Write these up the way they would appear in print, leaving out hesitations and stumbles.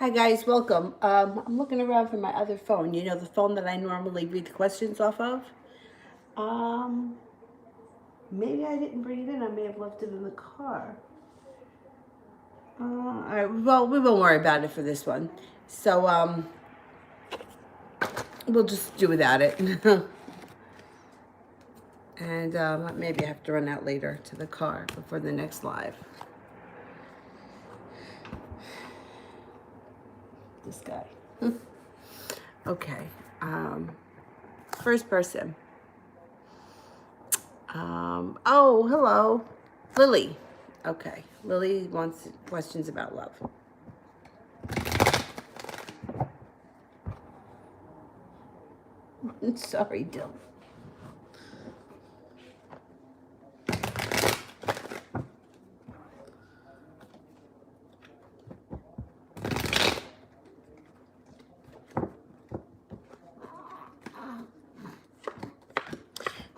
Hi guys, welcome. I'm looking around for my other phone. You know, the phone that I normally read the questions off of. Um, Maybe I didn't bring it in. I may have left it in the car. All right. Well, we won't worry about it for this one. So we'll just do without it. And maybe I have to run out later to the car before the next live. This guy. Okay. First person. Oh, hello. Lily. Okay. Lily wants questions about love. Sorry, Dill.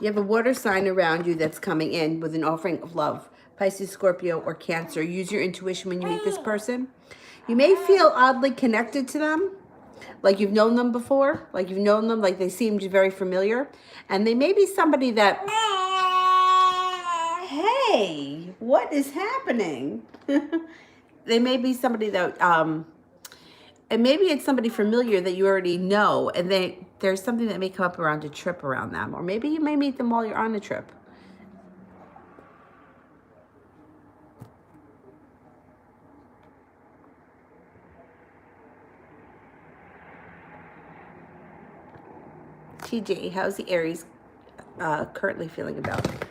You have a water sign around you that's coming in with an offering of love. Pisces, Scorpio, or Cancer. Use your intuition when you meet this person. You may feel oddly connected to them, like you've known them before, like they seemed very familiar. And they may be somebody that, hey, what is happening? They may be somebody that, and maybe it's somebody familiar that you already know, and there's something that may come up around a trip around them, or maybe you may meet them while you're on a trip. TJ, how's the Aries currently feeling about it?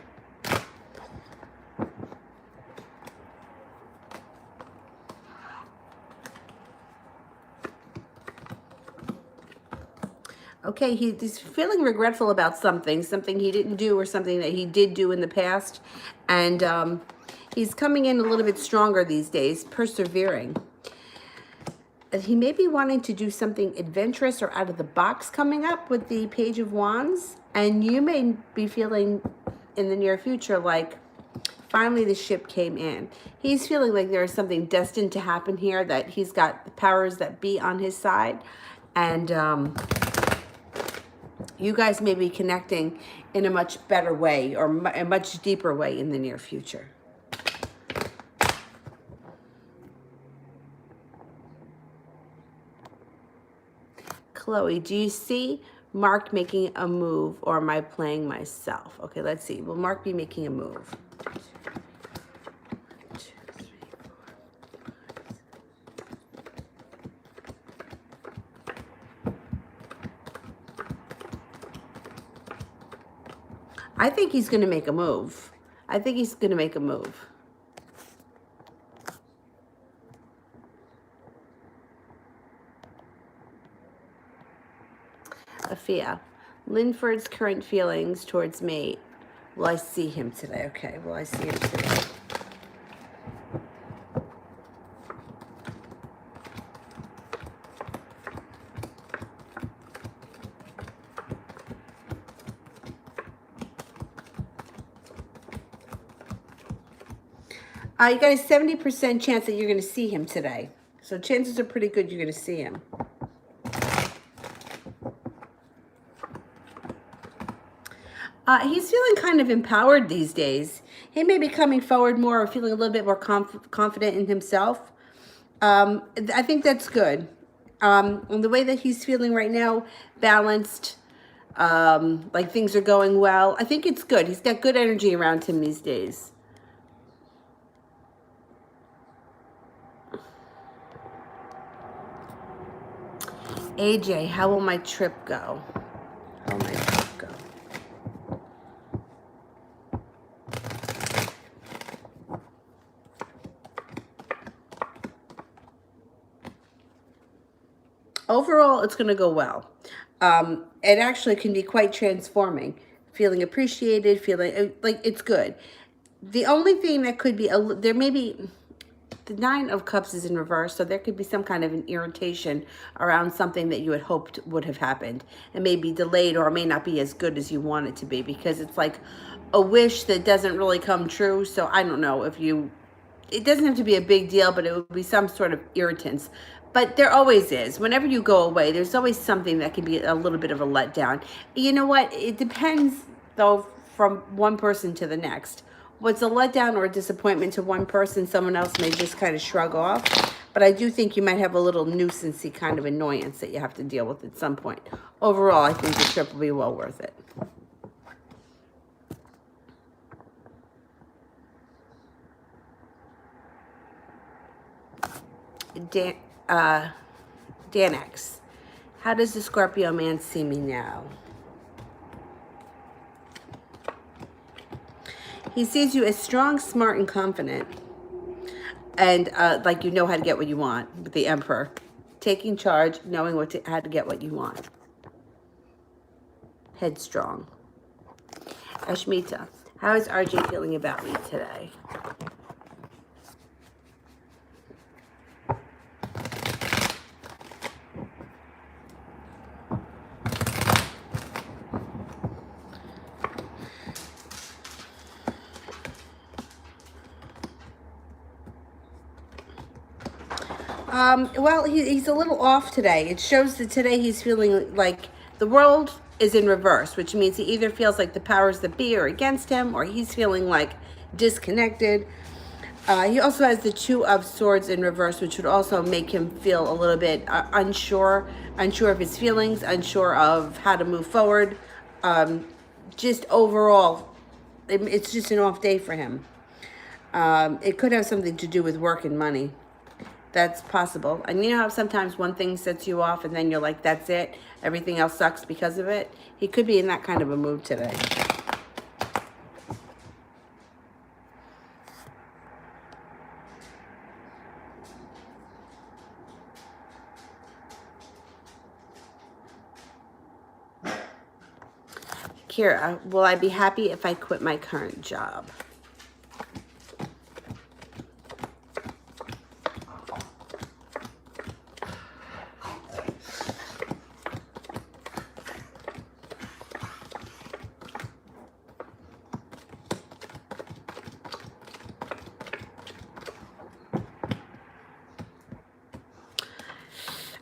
Okay, he's feeling regretful about something he didn't do or something that he did do in the past. And he's coming in a little bit stronger these days, persevering. And he may be wanting to do something adventurous or out of the box coming up with the Page of Wands. And you may be feeling in the near future like, finally the ship came in. He's feeling like there is something destined to happen here, that he's got the powers that be on his side. And you guys may be connecting in a much better way or a much deeper way in the near future. Chloe, do you see Mark making a move, or am I playing myself? Okay, let's see. Will Mark be making a move? I think he's going to make a move. I think he's going to make a move. Afia, Linford's current feelings towards me. Will I see him today? Okay, will I see him today? You got a 70% chance that you're going to see him today. So chances are pretty good you're going to see him. He's feeling kind of empowered these days. He may be coming forward more or feeling a little bit more confident in himself. I think that's good. And the way that he's feeling right now, balanced, like things are going well, I think it's good. He's got good energy around him these days. AJ, how will my trip go? How will my trip go? Overall, it's going to go well. It actually can be quite transforming. Feeling appreciated, feeling like it's good. The only thing that could be, there may be, the Nine of Cups is in reverse, so there could be some kind of an irritation around something that you had hoped would have happened. It may be delayed, or it may not be as good as you want it to be, because it's like a wish that doesn't really come true. So I don't know if you, it doesn't have to be a big deal, but it would be some sort of irritants. But there always is. Whenever you go away, there's always something that can be a little bit of a letdown. You know what? It depends, though, from one person to the next. What's a letdown or a disappointment to one person, someone else may just kind of shrug off. But I do think you might have a little nuisancey kind of annoyance that you have to deal with at some point. Overall, I think the trip will be well worth it. Dan X. How does the Scorpio man see me now? He sees you as strong, smart, and confident. And like you know how to get what you want with the Emperor. Taking charge, knowing how to get what you want. Headstrong. Ashmita. How is RJ feeling about me today? Well, he's a little off today. It shows that today he's feeling like the world is in reverse, which means he either feels like the powers that be are against him, or he's feeling like disconnected. He also has the Two of Swords in reverse, which would also make him feel a little bit unsure of his feelings, unsure of how to move forward. Just overall, it's just an off day for him. It could have something to do with work and money. That's possible. And you know how sometimes one thing sets you off and then you're like, that's it. Everything else sucks because of it. He could be in that kind of a mood today. Kira, will I be happy if I quit my current job?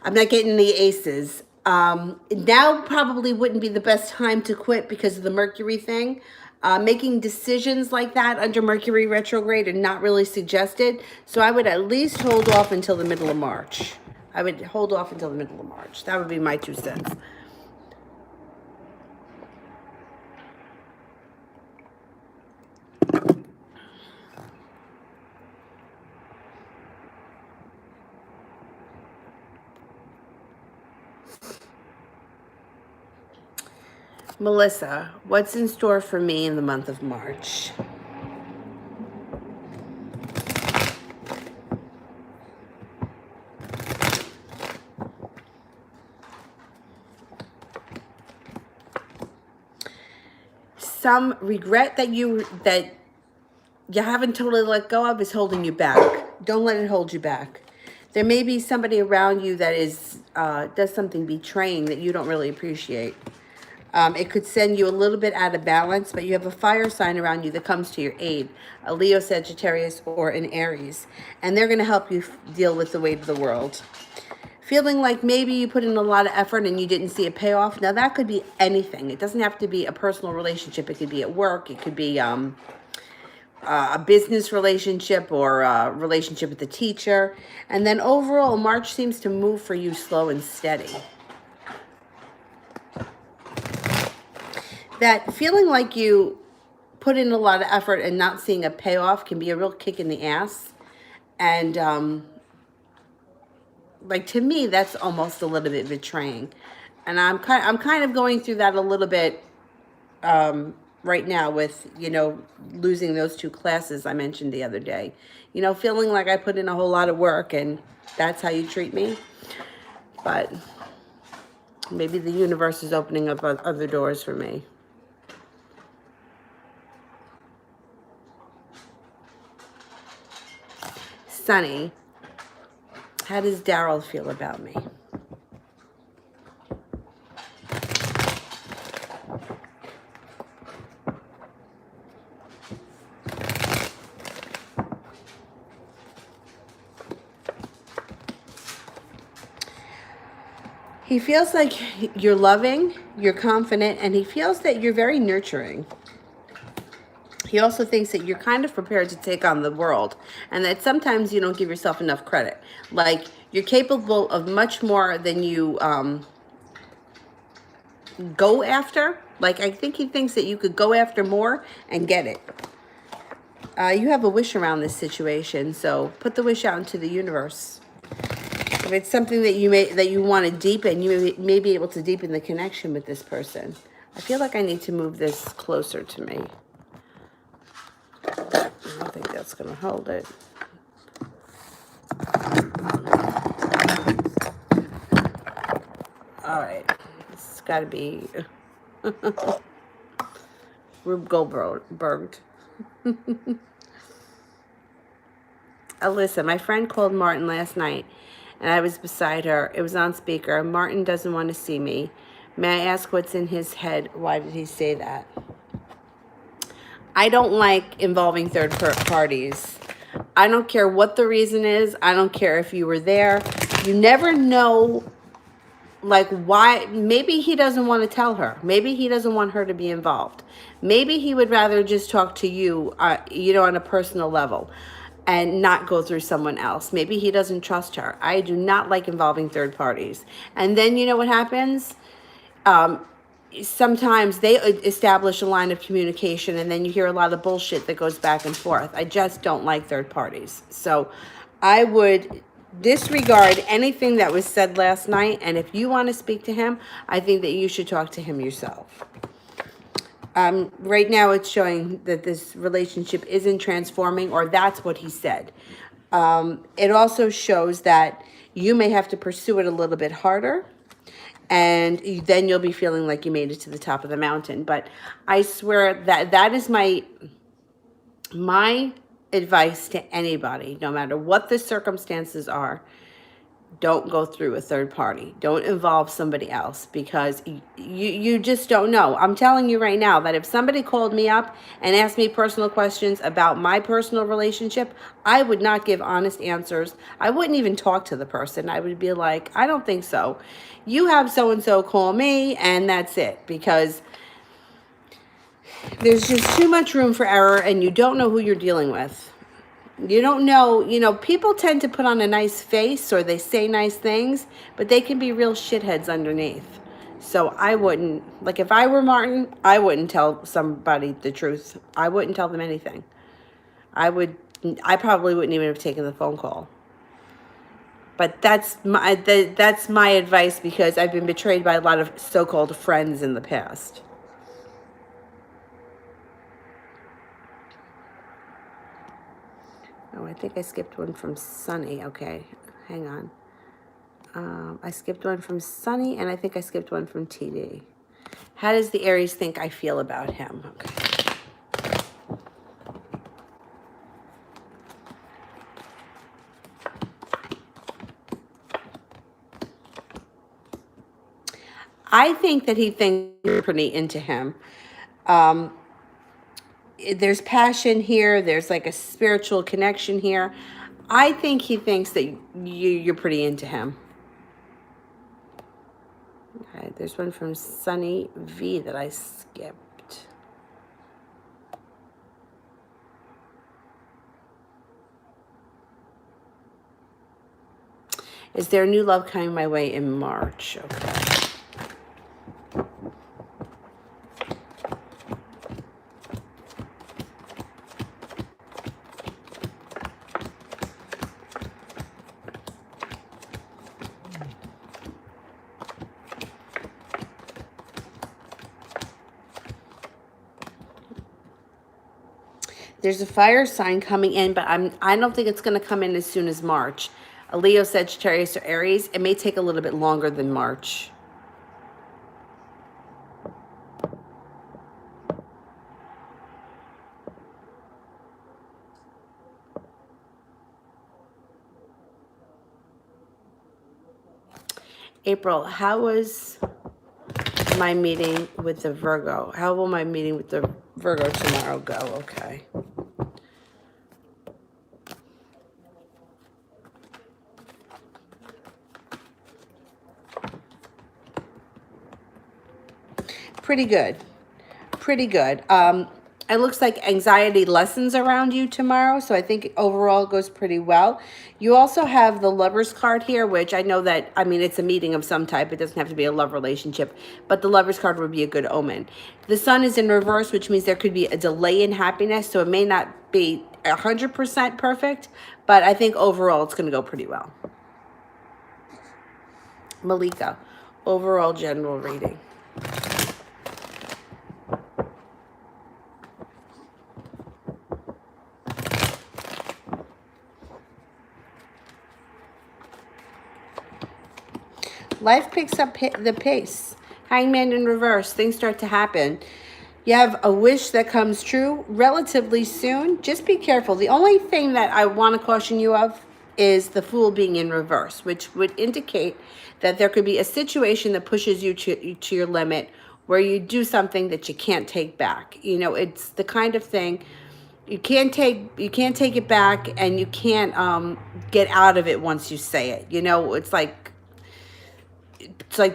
I'm not getting the aces. Now probably wouldn't be the best time to quit because of the Mercury thing. Making decisions like that under Mercury retrograde are not really suggested. So I would at least hold off until the middle of March. I would hold off until the middle of March. That would be my 2 cents. Melissa, what's in store for me in the month of March? Some regret that you haven't totally let go of is holding you back. Don't let it hold you back. There may be somebody around you that is does something betraying that you don't really appreciate. It could send you a little bit out of balance, but you have a fire sign around you that comes to your aid, a Leo, Sagittarius, or an Aries, and they're going to help you deal with the weight of the world. Feeling like maybe you put in a lot of effort and you didn't see a payoff. Now, that could be anything. It doesn't have to be a personal relationship. It could be at work. It could be a business relationship or a relationship with a teacher. And then overall, March seems to move for you slow and steady. That feeling like you put in a lot of effort and not seeing a payoff can be a real kick in the ass. And like, to me, that's almost a little bit betraying. And I'm kind of going through that a little bit right now with, you know, losing those 2 classes I mentioned the other day. You know, feeling like I put in a whole lot of work and that's how you treat me. But maybe the universe is opening up other doors for me. Sunny, how does Daryl feel about me? He feels like you're loving, you're confident, and he feels that you're very nurturing. He also thinks that you're kind of prepared to take on the world and that sometimes you don't give yourself enough credit. Like you're capable of much more than you go after. Like I think he thinks that you could go after more and get it. You have a wish around this situation, so put the wish out into the universe. If it's something that you want to deepen, you may be able to deepen the connection with this person. I feel like I need to move this closer to me. I don't think that's going to hold it. All right. It's got to be Rube Goldberg. Alyssa, my friend called Martin last night, and I was beside her. It was on speaker. Martin doesn't want to see me. May I ask what's in his head? Why did he say that? I don't like involving third parties. I don't care what the reason is. I don't care if you were there. You never know, like, why. Maybe he doesn't want to tell her. Maybe he doesn't want her to be involved. Maybe he would rather just talk to you, on a personal level and not go through someone else. Maybe he doesn't trust her. I do not like involving third parties. And then you know what happens? Sometimes they establish a line of communication and then you hear a lot of bullshit that goes back and forth. I just don't like third parties. So I would disregard anything that was said last night. And if you want to speak to him, I think that you should talk to him yourself. Right now it's showing that this relationship isn't transforming, or that's what he said. It also shows that you may have to pursue it a little bit harder, and then you'll be feeling like you made it to the top of the mountain. But I swear that is my advice to anybody, no matter what the circumstances are. Don't go through a third party. Don't involve somebody else, because you just don't know. I'm telling you right now that if somebody called me up and asked me personal questions about my personal relationship, I would not give honest answers. I wouldn't even talk to the person. I would be like, I don't think so. You have so-and-so call me, and that's it, because there's just too much room for error, and you don't know who you're dealing with. You don't know, people tend to put on a nice face or they say nice things, but they can be real shitheads underneath. So I wouldn't, like if I were Martin, I wouldn't tell somebody the truth. I wouldn't tell them anything. I probably wouldn't even have taken the phone call. But that's my advice, because I've been betrayed by a lot of so-called friends in the past. Oh, I think I skipped one from Sunny. Okay, hang on. I skipped one from Sunny, and I think I skipped one from TD. How does the Aries think I feel about him? Okay. I think that he thinks you're pretty into him. There's passion here. There's like a spiritual connection here. I think he thinks that you're pretty into him. Okay, there's one from Sunny V that I skipped. Is there new love coming my way in March? Okay. There's a fire sign coming in, but I don't think it's going to come in as soon as March. A Leo, Sagittarius, or Aries, it may take a little bit longer than March. April, how was my meeting with the Virgo? How will my meeting with the Virgo tomorrow go? Okay. pretty good. Pretty good. It looks like anxiety lessens around you tomorrow, so I think overall it goes pretty well. You also have the Lover's card here, which I know that, I mean, it's a meeting of some type. It doesn't have to be a love relationship, but the Lover's card would be a good omen. The Sun is in reverse, which means there could be a delay in happiness, so it may not be 100% perfect, but I think overall it's going to go pretty well. Malika, overall general reading. Life picks up the pace. Hangman in reverse. Things start to happen. You have a wish that comes true relatively soon. Just be careful. The only thing that I want to caution you of is the Fool being in reverse, which would indicate that there could be a situation that pushes you to your limit, where you do something that you can't take back. You know, it's the kind of thing you can't take it back, and you can't get out of it once you say it. You know, it's like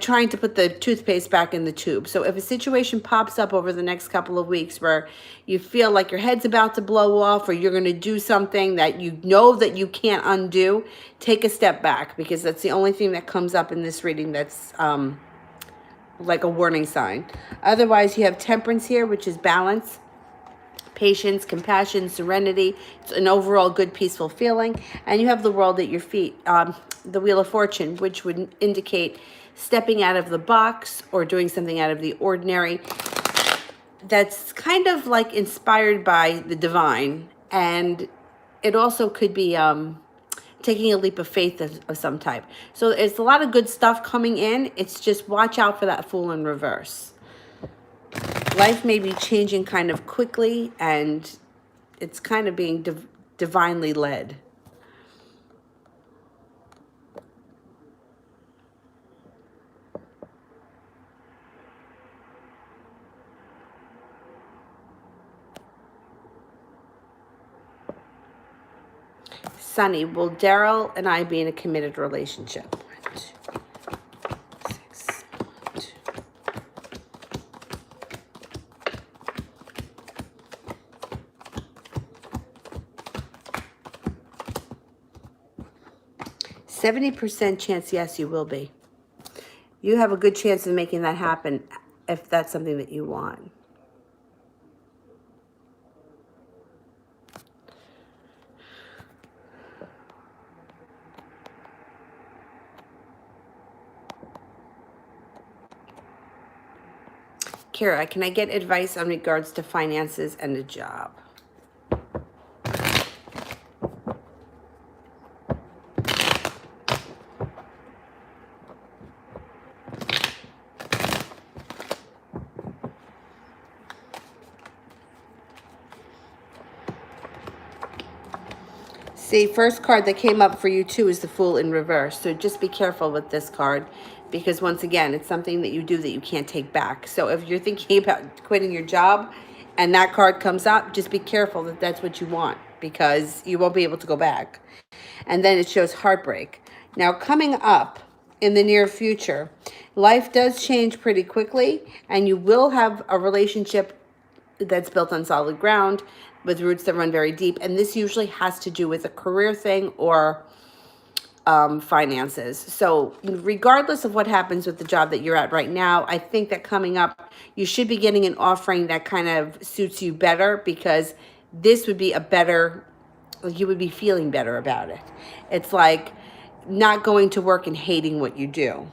trying to put the toothpaste back in the tube. So if a situation pops up over the next couple of weeks where you feel like your head's about to blow off, or you're going to do something that you know that you can't undo, take a step back, because that's the only thing that comes up in this reading that's like a warning sign. Otherwise, you have Temperance here, which is balance, patience, compassion, serenity. It's an overall good, peaceful feeling. And you have the World at your feet, the Wheel of Fortune, which would indicate stepping out of the box or doing something out of the ordinary. That's kind of like inspired by the divine. And it also could be taking a leap of faith of some type. So it's a lot of good stuff coming in. It's just watch out for that Fool in reverse. Life may be changing kind of quickly, and it's kind of being divinely led. Sunny, will Daryl and I be in a committed relationship? 70% chance, yes, you will be. You have a good chance of making that happen if that's something that you want. Kira, can I get advice on regards to finances and a job? See, first card that came up for you too is the Fool in reverse. So just be careful with this card, because once again, it's something that you do that you can't take back. So if you're thinking about quitting your job and that card comes up, just be careful that that's what you want, because you won't be able to go back. And then it shows heartbreak. Now, coming up in the near future, life does change pretty quickly, and you will have a relationship that's built on solid ground with roots that run very deep. And this usually has to do with a career thing or finances. So regardless of what happens with the job that you're at right now, I think that coming up, you should be getting an offering that kind of suits you better, because this would be a better, you would be feeling better about it. It's like not going to work and hating what you do.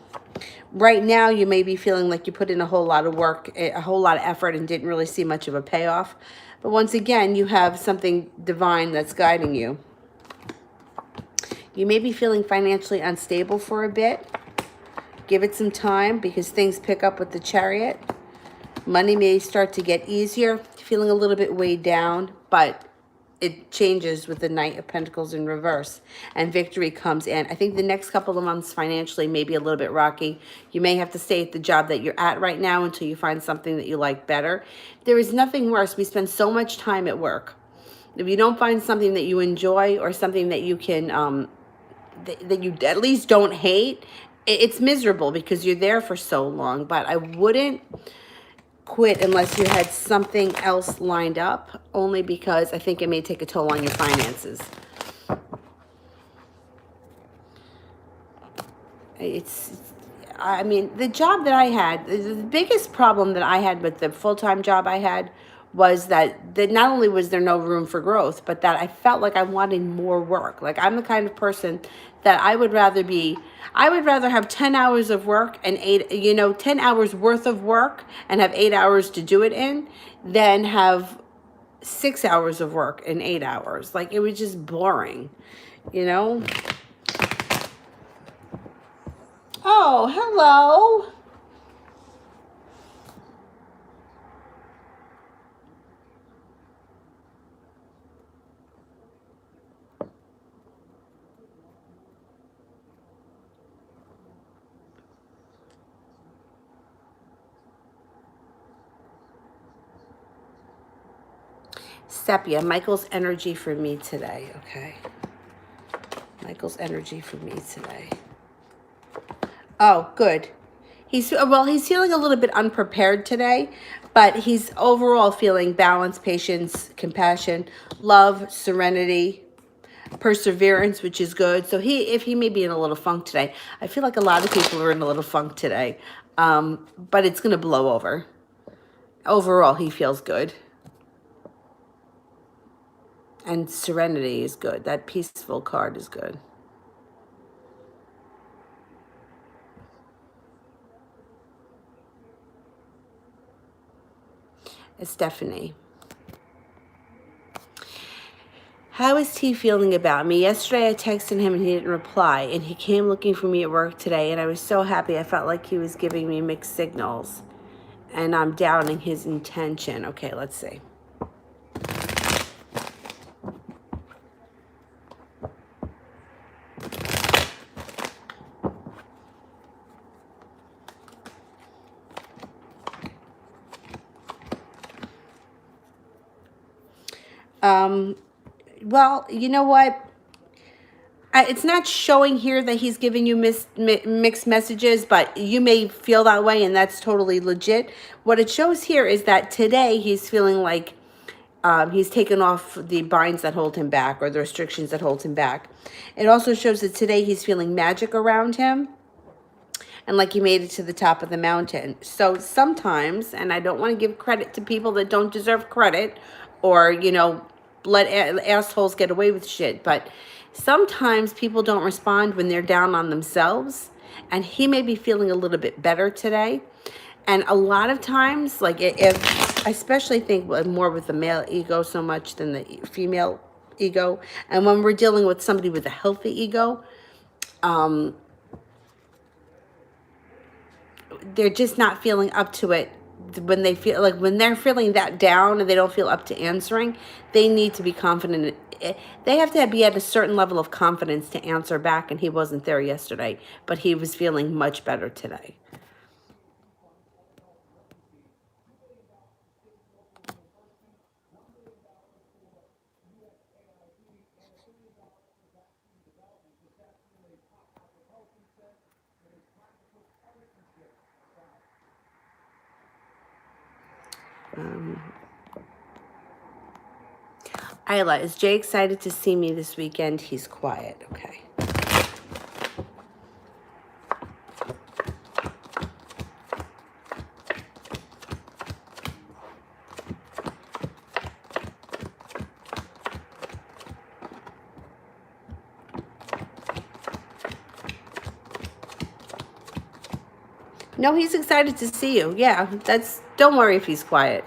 Right now, you may be feeling like you put in a whole lot of work, a whole lot of effort, and didn't really see much of a payoff. But once again, you have something divine that's guiding you. You may be feeling financially unstable for a bit. Give it some time, because things pick up with the Chariot. Money may start to get easier, feeling a little bit weighed down, but it changes with the Knight of Pentacles in reverse, and victory comes in. I think the next couple of months financially may be a little bit rocky. You may have to stay at the job that you're at right now until you find something that you like better. There is nothing worse. We spend so much time at work. If you don't find something that you enjoy, or something that you can, that you at least don't hate, it's miserable, because you're there for so long. But I wouldn't quit unless you had something else lined up, only because I think it may take a toll on your finances. I mean, the job that I had, the biggest problem that I had with the full-time job I had was that not only was there no room for growth, but that I felt like I wanted more work. Like, I'm the kind of person that I would rather have 10 hours of work and 10 hours worth of work and have 8 hours to do it in than have 6 hours of work in 8 hours. Like, it was just boring, you know? Oh, hello. Sepia, Michael's energy for me today, okay? Michael's energy for me today. Oh, good. He's feeling a little bit unprepared today, but he's overall feeling balance, patience, compassion, love, serenity, perseverance, which is good. So if he may be in a little funk today, I feel like a lot of people are in a little funk today, but it's going to blow over. Overall, he feels good. And serenity is good. That peaceful card is good. It's Stephanie. How is T feeling about me? Yesterday I texted him and he didn't reply, and he came looking for me at work today, and I was so happy. I felt like he was giving me mixed signals, and I'm doubting his intention. Okay, let's see. Well, you know what? It's not showing here that he's giving you mixed messages, but you may feel that way, and that's totally legit. What it shows here is that today he's feeling like he's taken off the binds that hold him back, or the restrictions that hold him back. It also shows that today he's feeling magic around him, and like he made it to the top of the mountain. So sometimes, and I don't want to give credit to people that don't deserve credit, or, let assholes get away with shit, but sometimes people don't respond when they're down on themselves, and he may be feeling a little bit better today. And a lot of times, like, if I especially think more with the male ego so much than the female ego, and when we're dealing with somebody with a healthy ego, they're just not feeling up to it. When they're feeling that down and they don't feel up to answering, they need to be confident. They have to be at a certain level of confidence to answer back, and he wasn't there yesterday, but he was feeling much better today. Isla, is Jay excited to see me this weekend? He's quiet. Okay. No, he's excited to see you. Yeah, don't worry if he's quiet.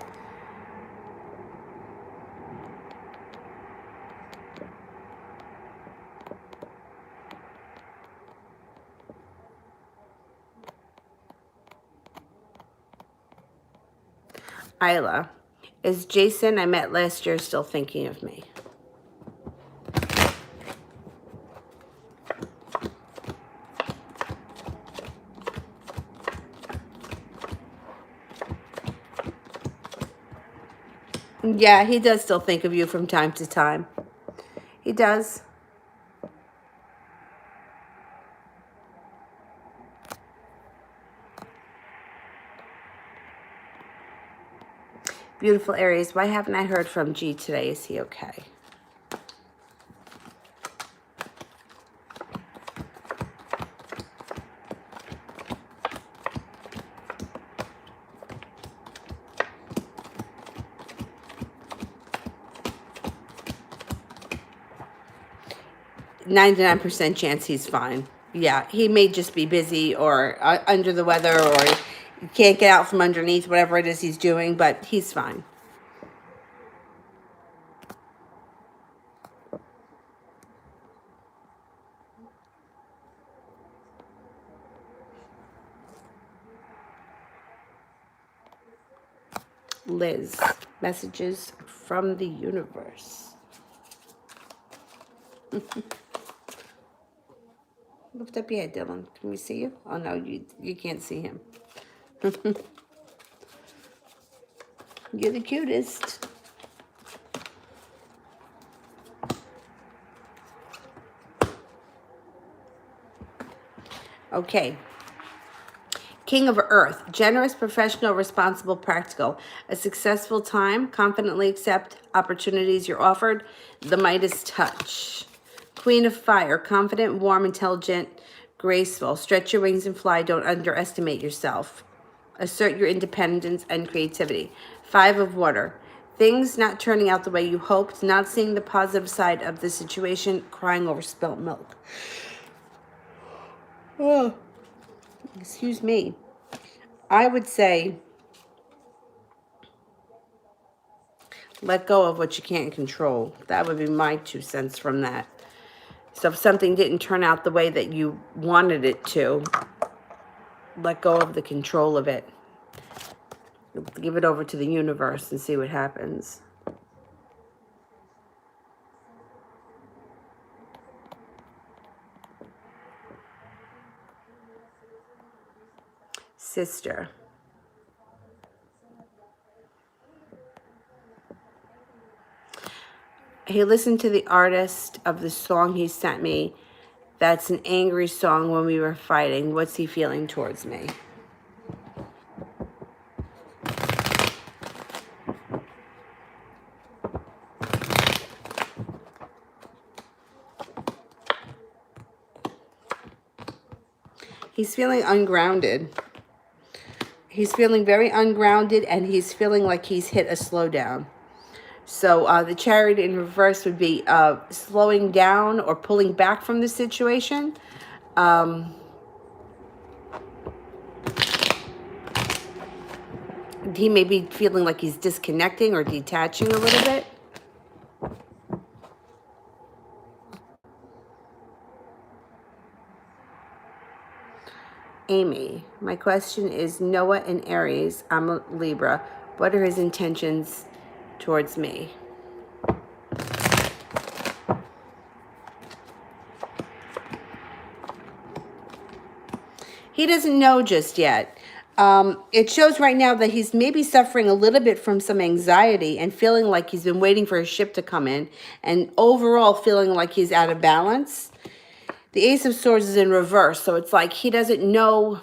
Isla, is Jason I met last year still thinking of me? Yeah, he does still think of you from time to time. He does. Beautiful Aries, why haven't I heard from G today? Is he okay? 99% chance he's fine. Yeah, he may just be busy or under the weather, or he can't get out from underneath whatever it is he's doing, but he's fine. Liz, messages from the universe. Lift up your head, Dylan. Can we see you? Oh, no, you can't see him. You're the cutest. Okay. King of Earth, generous, professional, responsible, practical. A successful time, confidently accept opportunities you're offered. The Midas touch. Queen of Fire, confident, warm, intelligent, graceful. Stretch your wings and fly. Don't underestimate yourself. Assert your independence and creativity. Five of Water, things not turning out the way you hoped, not seeing the positive side of the situation, crying over spilt milk. Oh, excuse me. I would say let go of what you can't control. That would be my 2 cents from that. So if something didn't turn out the way that you wanted it to, let go of the control of it. Give it over to the universe and see what happens. Sister. He listened to the artist of the song he sent me. That's an angry song when we were fighting. What's he feeling towards me? He's feeling ungrounded. He's feeling very ungrounded, and he's feeling like he's hit a slowdown. So the Chariot in reverse would be slowing down or pulling back from the situation. He may be feeling like he's disconnecting or detaching a little bit. Amy, my question is Noah in Aries. I'm a Libra. What are his intentions towards me? He doesn't know just yet. It shows right now that he's maybe suffering a little bit from some anxiety and feeling like he's been waiting for his ship to come in, and overall feeling like he's out of balance. The Ace of Swords is in reverse, so it's like he doesn't know.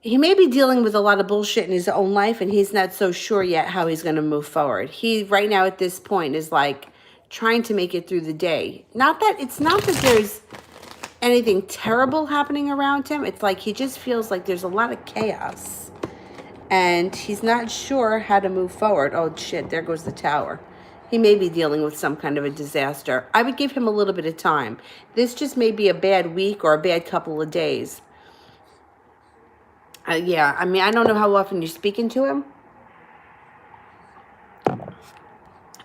He may be dealing with a lot of bullshit in his own life, and he's not so sure yet how he's going to move forward. He, right now at this point, is like trying to make it through the day. It's not that there's anything terrible happening around him. It's like he just feels like there's a lot of chaos, and he's not sure how to move forward. Oh, shit, there goes the tower. He may be dealing with some kind of a disaster. I would give him a little bit of time. This just may be a bad week or a bad couple of days. Yeah, I mean, I don't know how often you're speaking to him.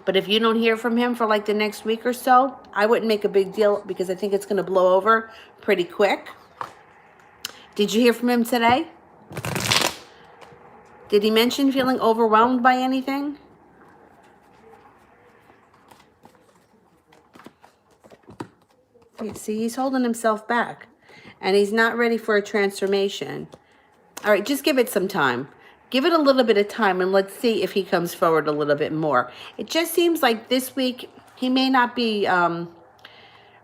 But if you don't hear from him for like the next week or so, I wouldn't make a big deal, because I think it's going to blow over pretty quick. Did you hear from him today? Did he mention feeling overwhelmed by anything? See, he's holding himself back, and he's not ready for a transformation. All right, just give it some time. Give it a little bit of time, and let's see if he comes forward a little bit more. It just seems like this week he may not be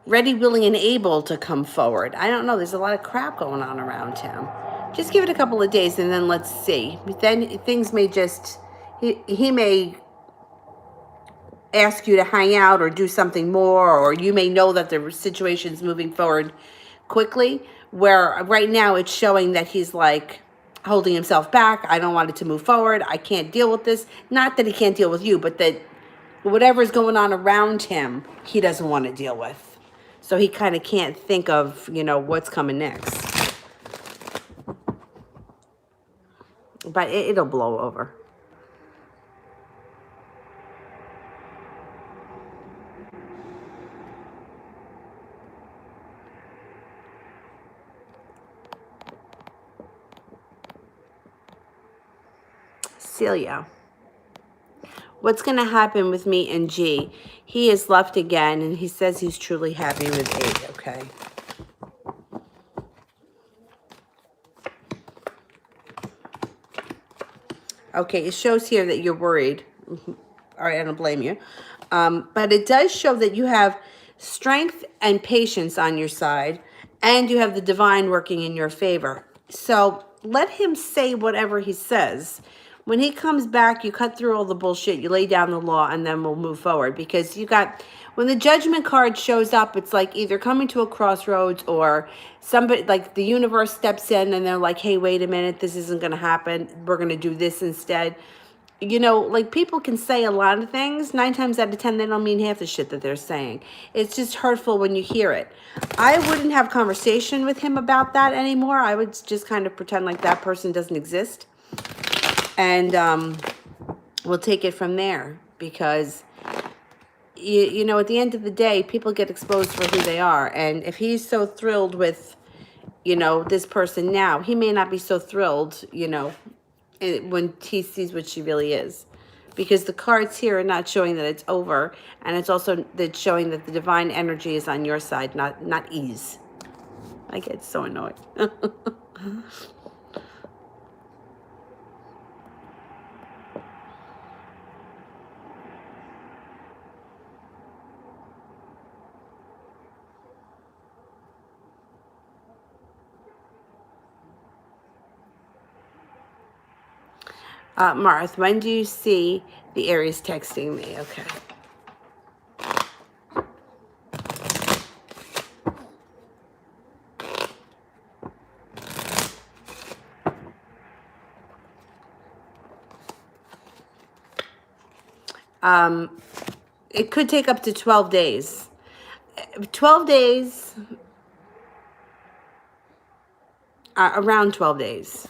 ready, willing, and able to come forward. I don't know. There's a lot of crap going on around him. Just give it a couple of days, and then let's see. Then things may just He may ask you to hang out or do something more, or you may know that the situation's moving forward quickly, where right now it's showing that he's like holding himself back. I don't want it to move forward. I can't deal with this. Not that he can't deal with you, but that whatever's going on around him, he doesn't want to deal with. So he kind of can't think of, what's coming next. But it'll blow over. Celia. What's going to happen with me and G? He is left again, and he says he's truly happy with 8, okay? Okay, it shows here that you're worried. All right, I don't blame you. But it does show that you have strength and patience on your side, and you have the divine working in your favor. So let him say whatever he says. When he comes back, you cut through all the bullshit, you lay down the law, and then we'll move forward. Because when the judgment card shows up, it's like either coming to a crossroads or somebody, like the universe steps in and they're like, hey, wait a minute, this isn't going to happen. We're going to do this instead. Like people can say a lot of things. 9 times out of 10, they don't mean half the shit that they're saying. It's just hurtful when you hear it. I wouldn't have conversation with him about that anymore. I would just kind of pretend like that person doesn't exist. And we'll take it from there. Because, at the end of the day, people get exposed for who they are. And if he's so thrilled with, this person now, he may not be so thrilled, when he sees what she really is. Because the cards here are not showing that it's over, and it's also that showing that the divine energy is on your side, not ease. I get so annoyed. Marth, when do you see the Aries texting me? Okay. It could take up to 12 days. 12 days, around 12 days.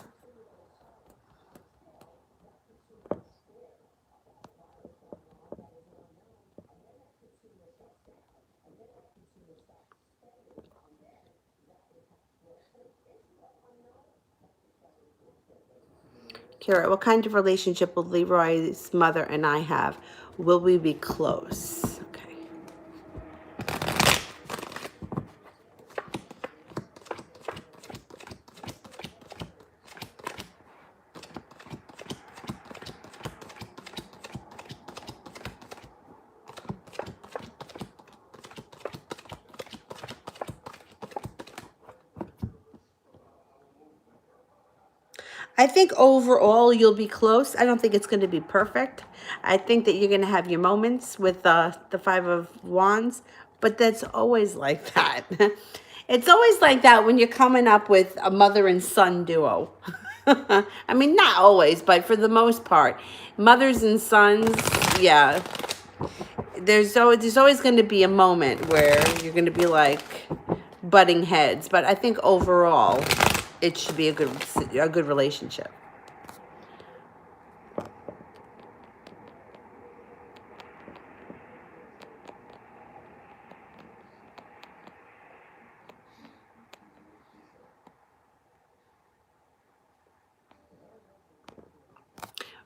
Kara, what kind of relationship will Leroy's mother and I have? Will we be close? Okay. I think overall you'll be close. I don't think it's going to be perfect. I think that you're going to have your moments with the 5 of Wands, but that's always like that. It's always like that when you're coming up with a mother and son duo. I mean, not always, but for the most part. Mothers and sons, yeah. There's always going to be a moment where you're going to be like butting heads, but I think overall it should be a good relationship.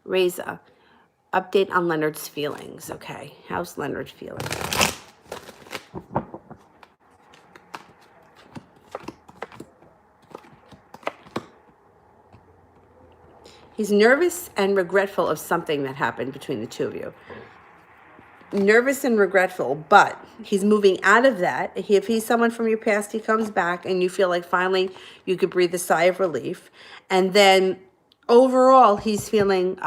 Reza, update on Leonard's feelings. Okay, how's Leonard feeling? He's nervous and regretful of something that happened between the two of you. Nervous and regretful, but he's moving out of that. If he's someone from your past, he comes back and you feel like finally you could breathe a sigh of relief. And then overall, he's feeling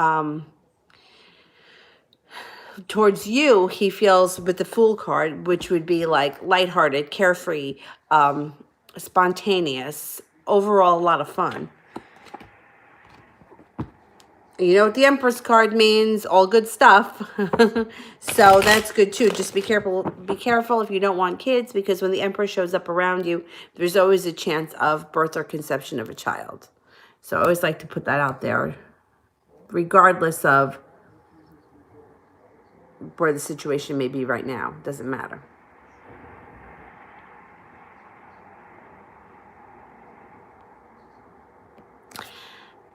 towards you, he feels with the Fool card, which would be like lighthearted, carefree, spontaneous, overall a lot of fun. You know what the Empress card means? All good stuff. So that's good too. Just be careful. Be careful if you don't want kids, because when the Empress shows up around you, there's always a chance of birth or conception of a child. So I always like to put that out there, regardless of where the situation may be right now. Doesn't matter.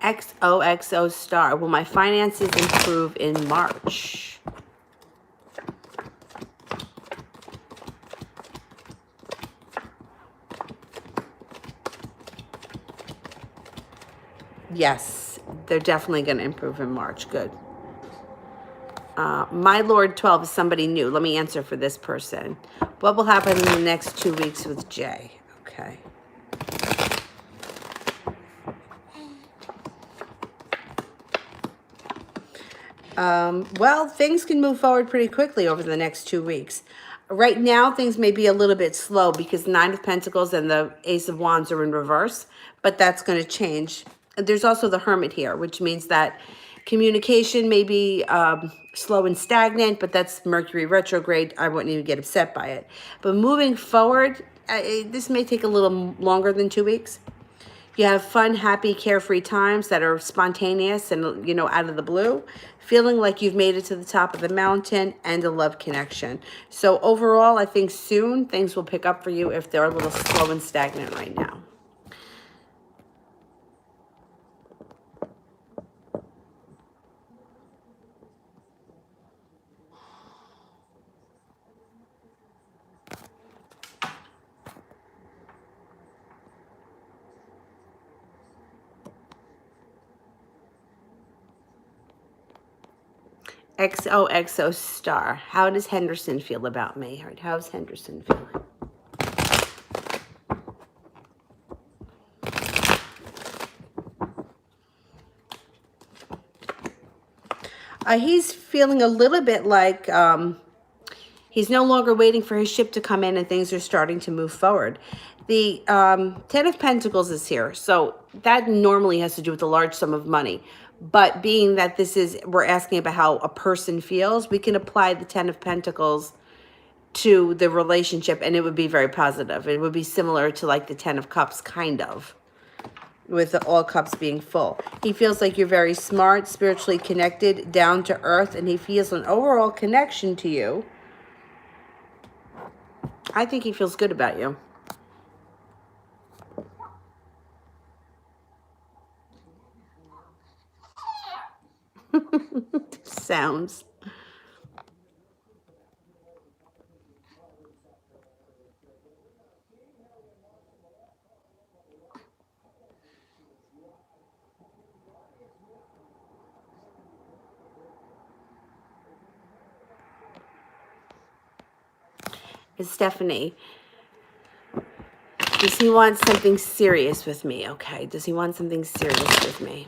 XOXO star. Will my finances improve in March? Yes, they're definitely going to improve in March. Good. My Lord 12 is somebody new. Let me answer for this person. What will happen in the next 2 weeks with Jay? Okay. Well, things can move forward pretty quickly over the next 2 weeks. Right now, things may be a little bit slow because Nine of Pentacles and the Ace of Wands are in reverse, but that's going to change. There's also the Hermit here, which means that communication may be slow and stagnant, but that's Mercury retrograde. I wouldn't even get upset by it. But moving forward, this may take a little longer than 2 weeks. You have fun, happy, carefree times that are spontaneous and, you know, out of the blue. Feeling like you've made it to the top of the mountain, and a love connection. So overall, I think soon things will pick up for you if they're a little slow and stagnant right now. XOXO star. How does Henderson feel about me? How's Henderson feeling? He's feeling a little bit like he's no longer waiting for his ship to come in and things are starting to move forward. The Ten of Pentacles is here. So that normally has to do with a large sum of money. But being that this is, we're asking about how a person feels, we can apply the Ten of Pentacles to the relationship and it would be very positive. It would be similar to like the Ten of Cups, kind of, with all cups being full. He feels like you're very smart, spiritually connected, down to earth, and he feels an overall connection to you. I think he feels good about you. Sounds. It's Stephanie. Does he want something serious with me? Okay. Does he want something serious with me?